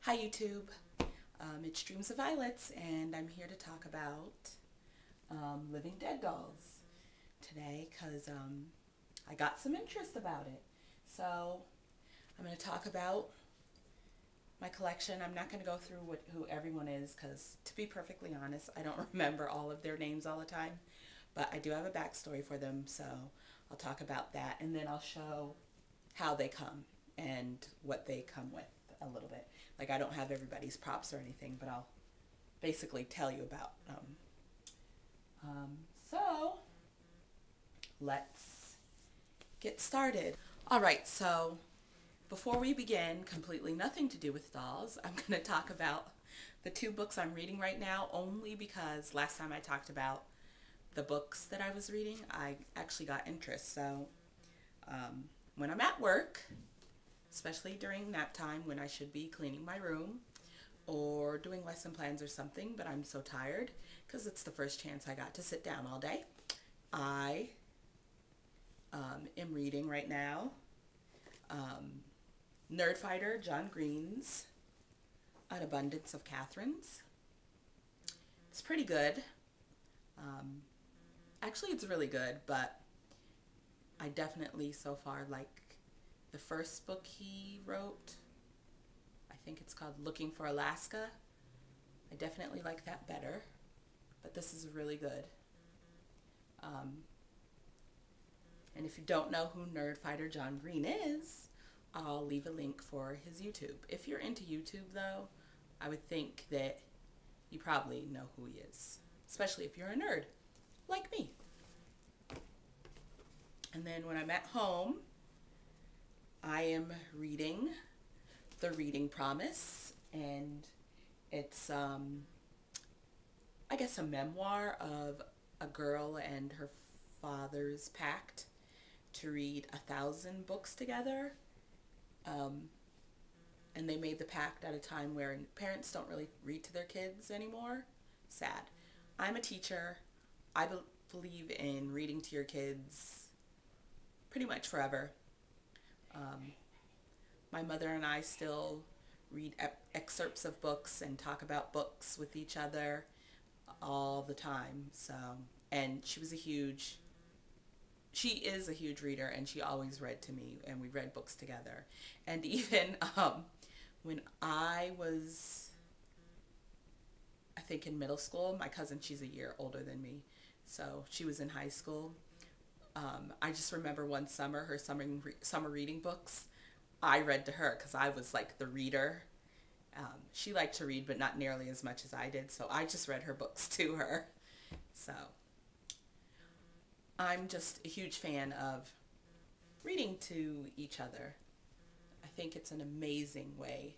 Hi YouTube, it's Dreams of Violets, and I'm here to talk about Living Dead dolls today because I got some interest about it. So I'm going to talk about my collection. I'm not going to go through who everyone is because, to be perfectly honest, I don't remember all of their names all the time, but I do have a backstory for them, so I'll talk about that, and then I'll show how they come and what they come with a little bit. Like, I don't have everybody's props or anything, but I'll basically tell you about them. So let's get started. All right, so before we begin, completely nothing to do with dolls, I'm going to talk about the two books I'm reading right now, only because last time I talked about the books that I was reading, I actually got interest. So when I'm at work, especially during nap time when I should be cleaning my room or doing lesson plans or something, but I'm so tired because it's the first chance I got to sit down all day. I am reading right now Nerdfighter John Green's An Abundance of Catherines. It's pretty good. Actually, it's really good, but I definitely so far like the first book he wrote. I think it's called Looking for Alaska. I definitely like that better, but this is really good. And if you don't know who Nerdfighter John Green is, I'll leave a link for his YouTube. If you're into YouTube, though, I would think that you probably know who he is, especially if you're a nerd like me. And then when I'm at home, I am reading The Reading Promise, and it's, I guess, a memoir of a girl and her father's pact to read 1,000 books together. And they made the pact at a time where parents don't really read to their kids anymore. Sad. I'm a teacher. I believe in reading to your kids pretty much forever. My mother and I still read excerpts of books and talk about books with each other all the time. So, and she is a huge reader, and she always read to me, and we read books together. And even when I was, I think, in middle school, my cousin, she's a year older than me, so she was in high school. I just remember one summer, her summer reading books, I read to her because I was like the reader. She liked to read, but not nearly as much as I did, so I just read her books to her. So I'm just a huge fan of reading to each other. I think it's an amazing way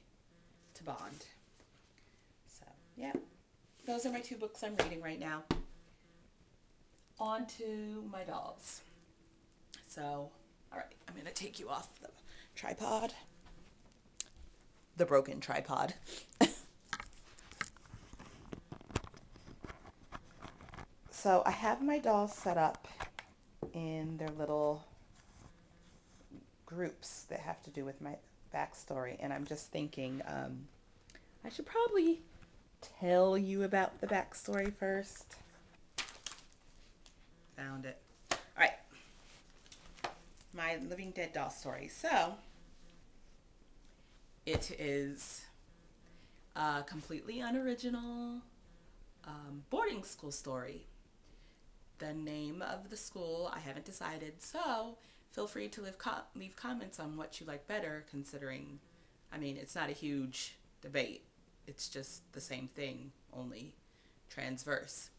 to bond. So, yeah, those are my two books I'm reading right now. On to my dolls. So, all right, I'm going to take you off the tripod. The broken tripod. So I have my dolls set up in their little groups that have to do with my backstory, and I'm just thinking I should probably tell you about the backstory first. Found it. All right. My Living Dead doll story. So it is a completely unoriginal boarding school story. The name of the school, I haven't decided, so feel free to leave comments on what you like better, considering, I mean, it's not a huge debate. It's just the same thing, only transverse.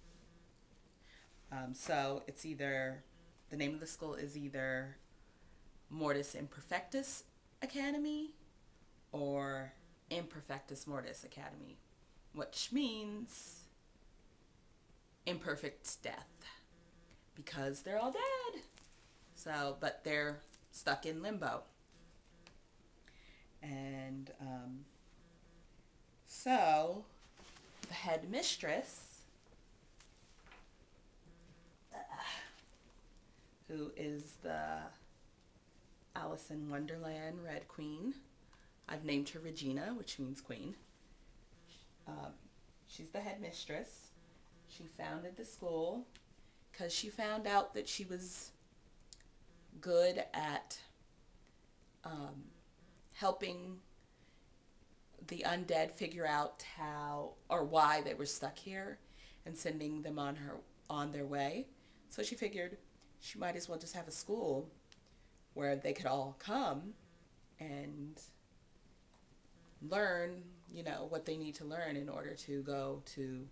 So it's either, the name of the school is either Mortis Imperfectus Academy or Imperfectus Mortis Academy, which means imperfect death, because they're all dead. So, but they're stuck in limbo. And so the headmistress, who is the Alice in Wonderland Red Queen, I've named her Regina, which means queen. Um, she's the headmistress. She founded the school because she found out that she was good at helping the undead figure out how or why they were stuck here and sending them on their way. So she figured she might as well just have a school where they could all come and learn, what they need to learn in order to go to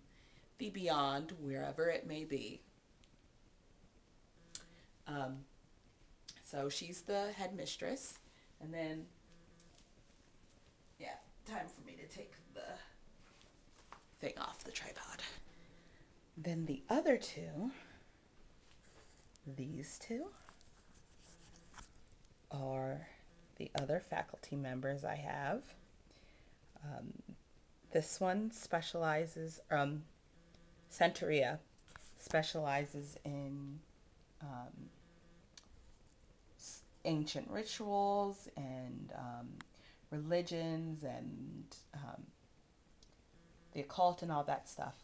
the beyond, wherever it may be. So she's the headmistress, and then, yeah, time for me to take the thing off the tripod. Then the other two, these two, are the other faculty members I have. This one specializes, Centaurea specializes in ancient rituals and religions and the occult and all that stuff.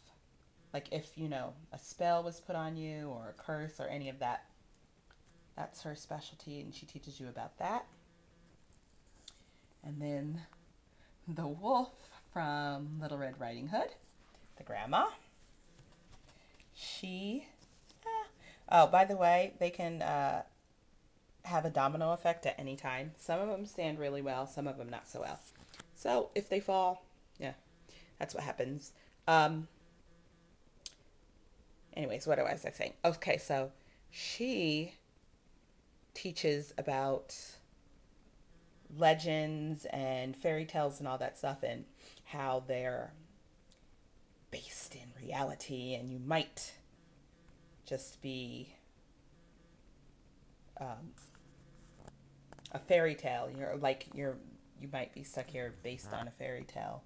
Like if, a spell was put on you or a curse or any of that, that's her specialty, and she teaches you about that. And then the wolf from Little Red Riding Hood, the grandma. Oh, by the way, they can have a domino effect at any time. Some of them stand really well, some of them not so well. So if they fall, yeah, that's what happens. Anyways, what was I saying? Okay, so she teaches about legends and fairy tales and all that stuff and how they're based in reality, and you might just be a fairy tale. You might be stuck here based on a fairy tale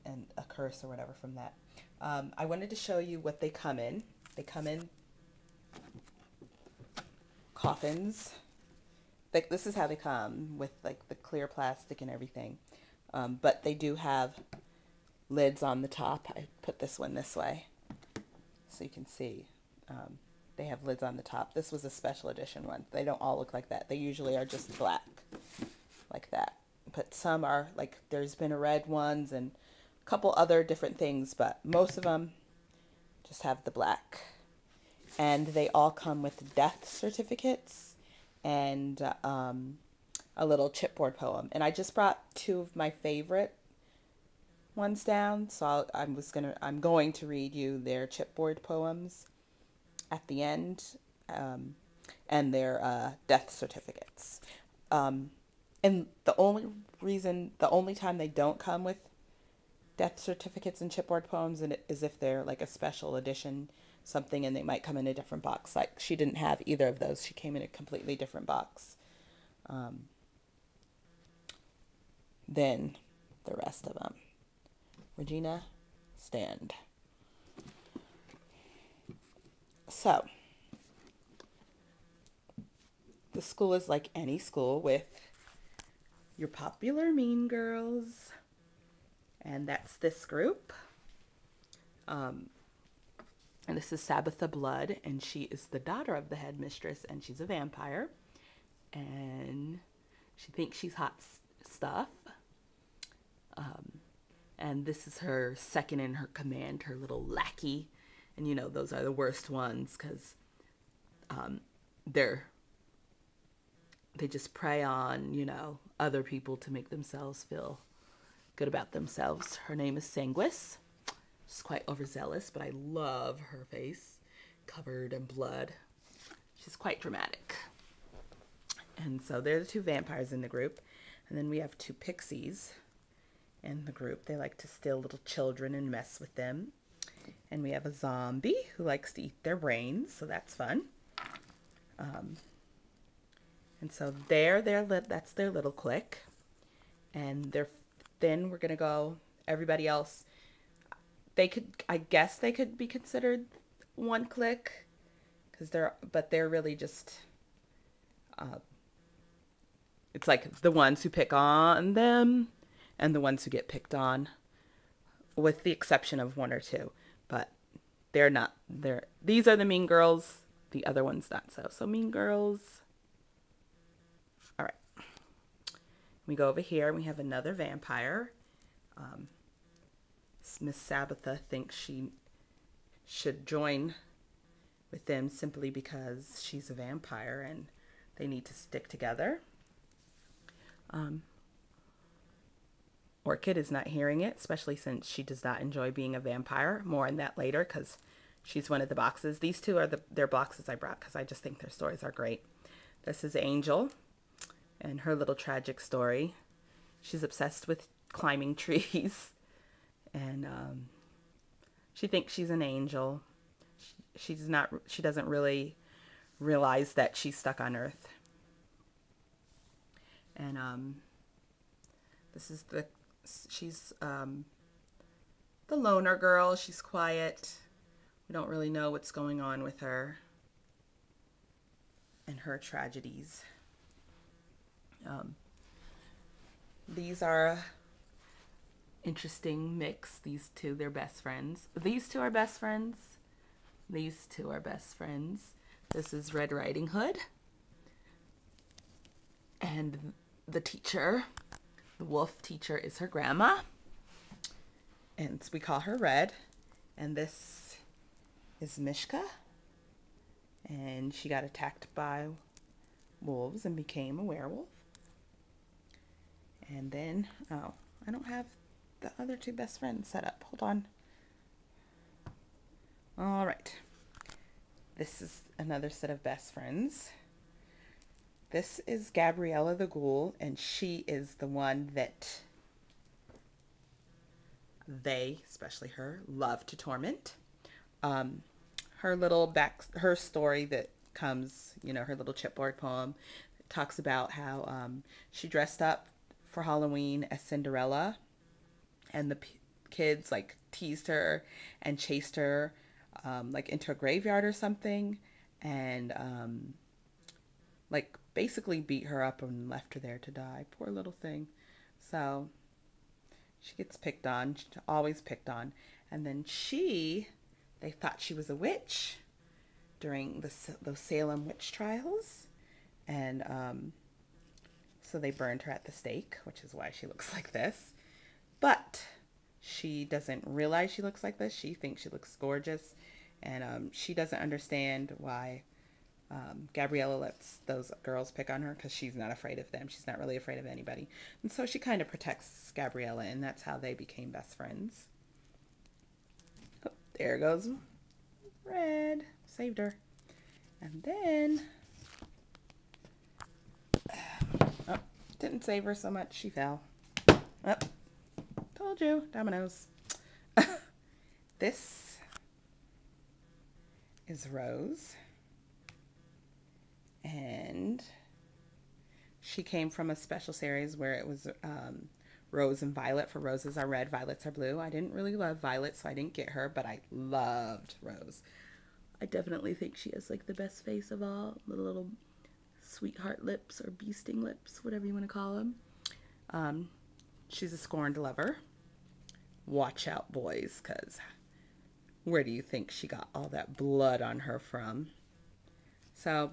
and a curse or whatever from that. I wanted to show you what they come in. They come in coffins. This is how they come, with like the clear plastic and everything. But they do have lids on the top. I put this one this way so you can see. They have lids on the top. This was a special edition one. They don't all look like that. They usually are just black, like that. But some are, like, there's been a red ones and a couple other different things, but most of them just have the black. And they all come with death certificates and a little chipboard poem. And I just brought two of my favorite ones down, so I'm going to read you their chipboard poems at the end, and their death certificates. And the only time they don't come with death certificates and chipboard poems is if they're like a special edition something, and they might come in a different box. Like, she didn't have either of those. She came in a completely different box than the rest of them. Regina, stand. So, the school is like any school with your popular mean girls, and that's this group. And this is Sabitha Blood, and she is the daughter of the headmistress, and she's a vampire, and she thinks she's hot stuff. And this is her second in her command, her little lackey. And those are the worst ones because they just prey on, other people to make themselves feel good about themselves. Her name is Sanguis. She's quite overzealous, but I love her face covered in blood. She's quite dramatic. And so they're the two vampires in the group. And then we have two pixies in the group. They like to steal little children and mess with them. And we have a zombie who likes to eat their brains, so that's fun. And so that's their little clique. And then we're going to go, everybody else, I guess they could be considered one clique, but they're really just It's like the ones who pick on them and the ones who get picked on, with the exception of one or two. But they're not. These are the mean girls. The other one's not so. So Mean Girls. All right. We go over here and we have another vampire. Miss Sabitha thinks she should join with them simply because she's a vampire and they need to stick together. Orchid is not hearing it, especially since she does not enjoy being a vampire. More on that later because she's one of the boxes. These two are their boxes I brought because I just think their stories are great. This is Angel and her little tragic story. She's obsessed with climbing trees and she thinks she's an angel. She doesn't really realize that she's stuck on Earth. And she's the loner girl. She's quiet. We don't really know what's going on with her and her tragedies. These are interesting mix. These two, they're best friends. These two are best friends. These two are best friends. This is Red Riding Hood. And the teacher, the wolf teacher, is her grandma. And we call her Red. And this is Mishka. And she got attacked by wolves and became a werewolf. And then, oh, I don't have the other two best friends set up. Hold on. All right. This is another set of best friends. This is Gabriella the Ghoul, and she is the one that they, especially her, love to torment. Her story that comes, her little chipboard poem talks about how she dressed up for Halloween as Cinderella, and the kids like teased her and chased her like into a graveyard or something, and like basically beat her up and left her there to die. Poor little thing. So she gets picked on, always picked on. And then they thought she was a witch during those Salem witch trials. And so they burned her at the stake, which is why she looks like this. But she doesn't realize she looks like this. She thinks she looks gorgeous. And she doesn't understand why Gabriella lets those girls pick on her, because she's not afraid of them. She's not really afraid of anybody. And so she kind of protects Gabriella, and that's how they became best friends. Oh, there goes Red. Saved her. And then... oh, didn't save her so much. She fell. Oh, told you. Dominoes. This is Rose. And she came from a special series where it was Rose and Violet, for roses are red, violets are blue. I didn't really love Violet, so I didn't get her, but I loved Rose. I definitely think she has like the best face of all. The little sweetheart lips or bee sting lips, whatever you want to call them. She's a scorned lover. Watch out, boys, because where do you think she got all that blood on her from? So...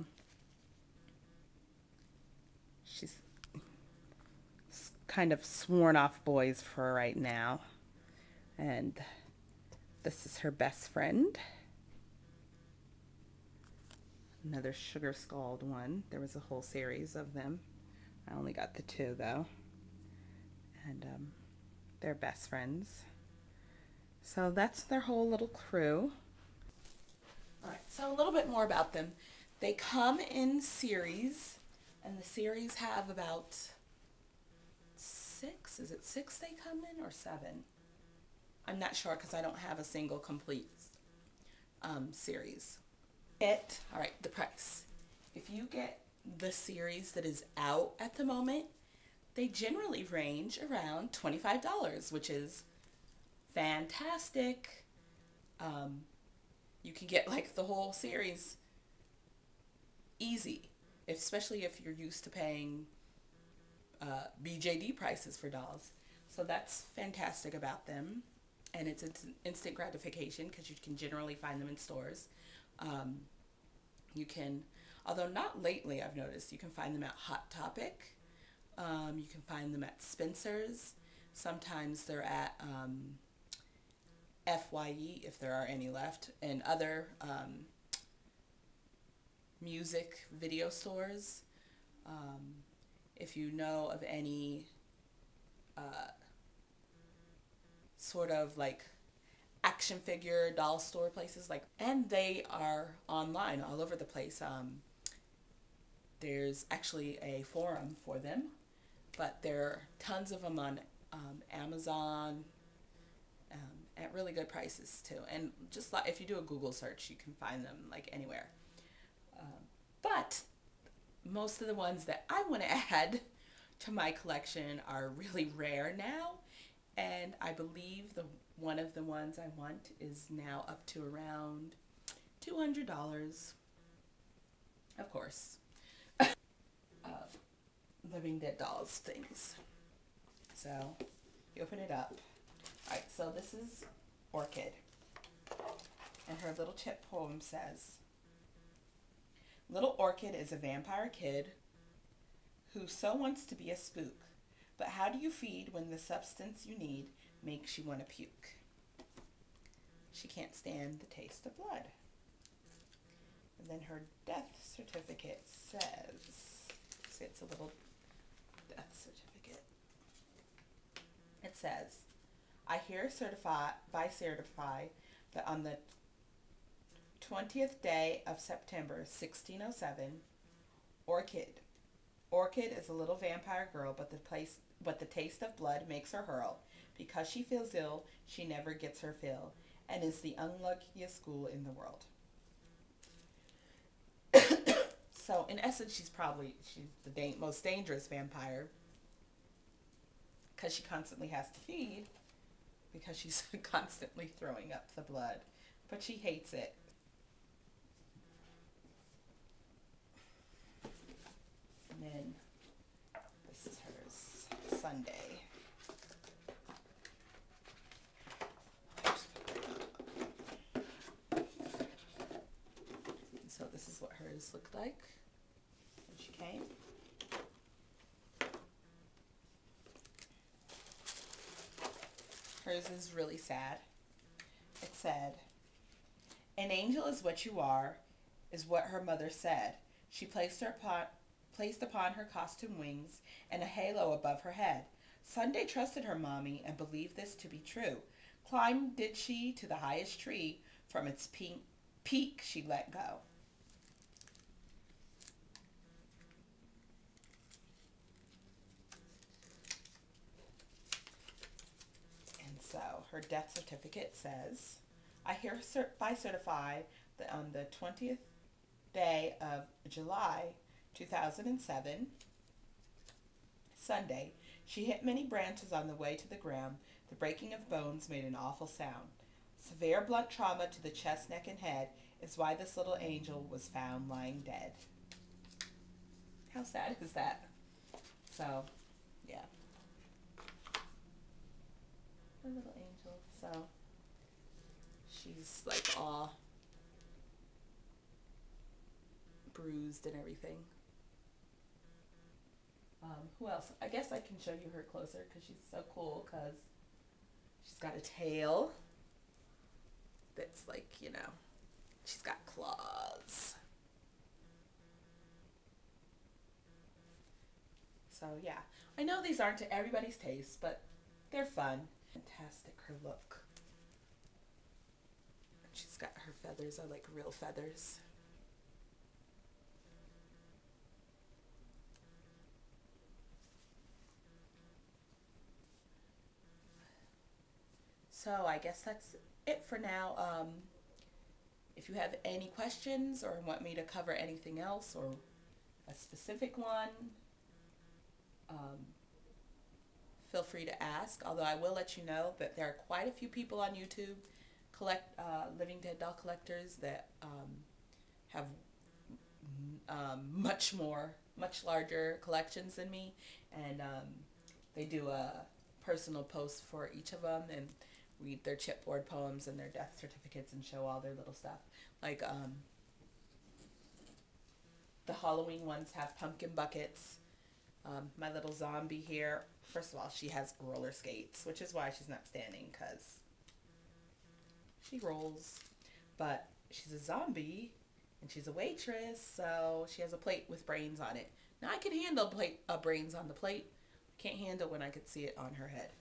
she's kind of sworn off boys for right now. And this is her best friend. Another Sugar Scald one. There was a whole series of them. I only got the two though. And they're best friends. So that's their whole little crew. Alright, so a little bit more about them. They come in series. And the series have about 6. Is it 6 they come in, or 7? I'm not sure because I don't have a single complete series. All right, the price. If you get the series that is out at the moment, they generally range around $25, which is fantastic. You can get like the whole series easy. Especially if you're used to paying BJD prices for dolls. So that's fantastic about them. And it's instant gratification because you can generally find them in stores. Um, you can, although not lately, I've noticed, you can find them at Hot Topic. You can find them at Spencer's. Sometimes they're at FYE, if there are any left, and other music video stores. If you know of any sort of like action figure doll store places, like, and they are online all over the place. There's actually a forum for them, but there are tons of them on Amazon at really good prices too. And just like if you do a Google search, you can find them like anywhere. But most of the ones that I want to add to my collection are really rare now, and I believe one of the ones I want is now up to around $200. Of course. Living Dead dolls things. So you open it up. Alright, so this is Orchid. And her little chip poem says, "Little Orchid is a vampire kid who so wants to be a spook. But how do you feed when the substance you need makes you want to puke? She can't stand the taste of blood." And then her death certificate says, see, it's a little death certificate. It says, "I hereby certify that on the 20th day of September 1607, Orchid is a little vampire girl, but the taste of blood makes her hurl. Because she feels ill, she never gets her fill, and is the unluckiest ghoul in the world." So in essence, she's the most dangerous vampire because she constantly has to feed, because she's constantly throwing up the blood, but she hates it. And then this is hers, Sunday. And so this is what hers looked like when she came. Hers is really sad. It said, "An angel is what you are," is what her mother said. She placed upon her costume wings and a halo above her head. Sunday trusted her mommy and believed this to be true. Climbed did she to the highest tree. From its peak she let go. So her death certificate says, "I hereby certify that on the 20th day of July 2007, Sunday, she hit many branches on the way to the ground. The breaking of bones made an awful sound. Severe blunt trauma to the chest, neck, and head is why this little angel was found lying dead." How sad is that? So, yeah. A little angel. So she's like all bruised and everything. Who else? I guess I can show you her closer because she's so cool, because she's got a tail that's like, she's got claws. So yeah, I know these aren't to everybody's taste, but they're fun. Fantastic, her look. She's got, her feathers are like real feathers. So I guess that's it for now. If you have any questions or want me to cover anything else or a specific one, feel free to ask. Although I will let you know that there are quite a few people on YouTube, Living Dead doll collectors, that have much more much larger collections than me, and they do a personal post for each of them and read their chipboard poems and their death certificates and show all their little stuff. Like the Halloween ones have pumpkin buckets. My little zombie here, first of all, she has roller skates, which is why she's not standing, because she rolls. But she's a zombie, and she's a waitress, so she has a plate with brains on it. Now, I can handle brains on the plate. I can't handle when I could see it on her head.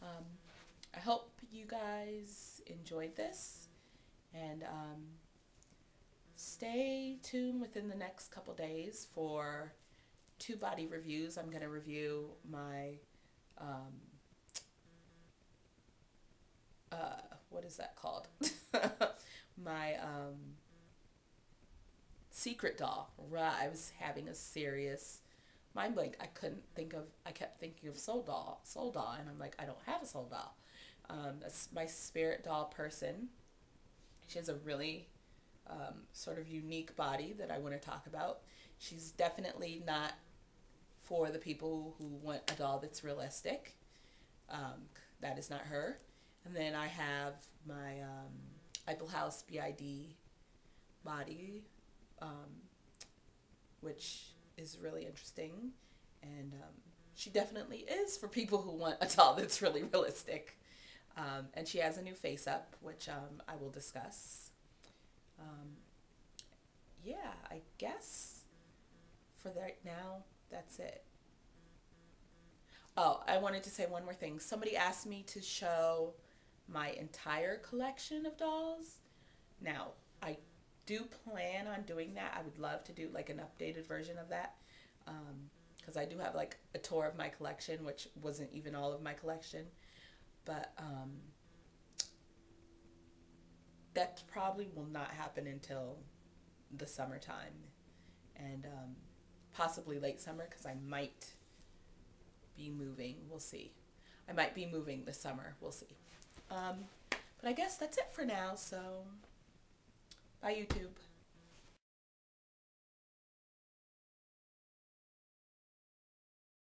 I hope you guys enjoyed this, and stay tuned within the next couple days for 2 body reviews. I'm going to review my, what is that called? My secret doll. Right, I was having a serious mind blank. I kept thinking of soul doll, and I'm like, I don't have a soul doll. That's my spirit doll person. She has a really sort of unique body that I want to talk about. She's definitely not for the people who want a doll that's realistic. That is not her. And then I have my Eiffel House BID body, which is really interesting. And she definitely is for people who want a doll that's really realistic. And she has a new face up, which I will discuss. Yeah, I guess for right now, that's it. Oh, I wanted to say one more thing. Somebody asked me to show my entire collection of dolls. Now, I do plan on doing that. I would love to do like an updated version of that, because I do have like a tour of my collection, which wasn't even all of my collection. But that probably will not happen until the summertime, and possibly late summer, because I might be moving. We'll see. I might be moving this summer. We'll see. But I guess that's it for now. So, bye YouTube.